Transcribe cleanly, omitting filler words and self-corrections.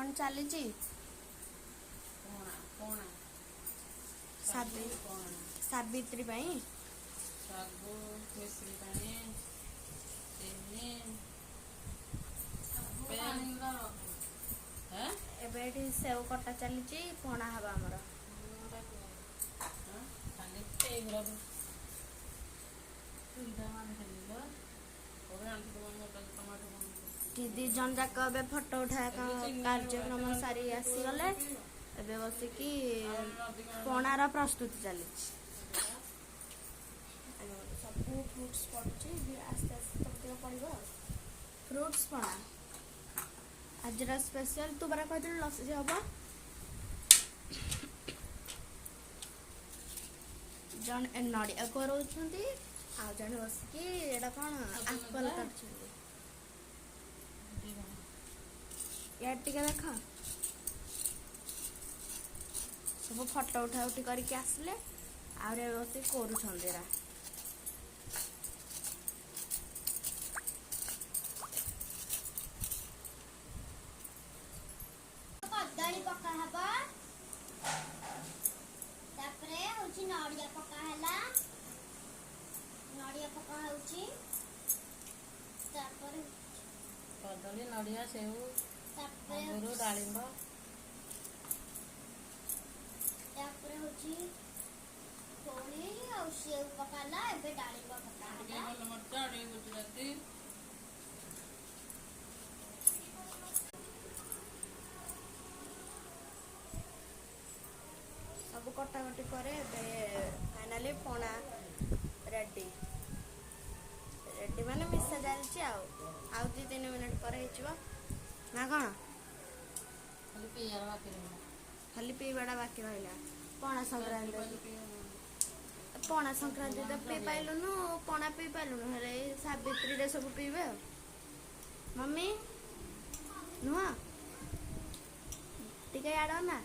कौन चली सावित्री एबे सेव कटा चली पणा हवा आमर दी जन जाक फोटो उठा कार्यक्रम सारी आसीगले एबे बसिकी पणार प्रस्तुति चली सब फ्रुट्स पड़ुची आस्ते आस्ते तक पड़ो फ्रुट्स पणा आज स्पेशल तू बरा कह लसी हम जन नड़िया कर जन बसिकी एटा कौन आप्पल कर देख सब फोटो उठा उठी करके आसले आउरे बस करूरा कदली पका हबा तापरे होची नड़िया पका हला नड़िया पका होची तापरे कदली नड़िया सेव तापरे अंगूर डालिंब तापरे होची कोणी और सेव पकाला एबे डालिंब पका हला मरचा डे गुजराती सब कटाकटी करे फाइनाली पणा रेडी रेडी माने मिसा चलती आउ 2-3 मिनट पर ना कौन खाली पीवाटा बाकी रहा पणा संक्रांति तो पी पाइलुनु पणा पी पाइलुनु हेले सावित्री रे सब पीबे मम्मी नुह टिके आड़ ना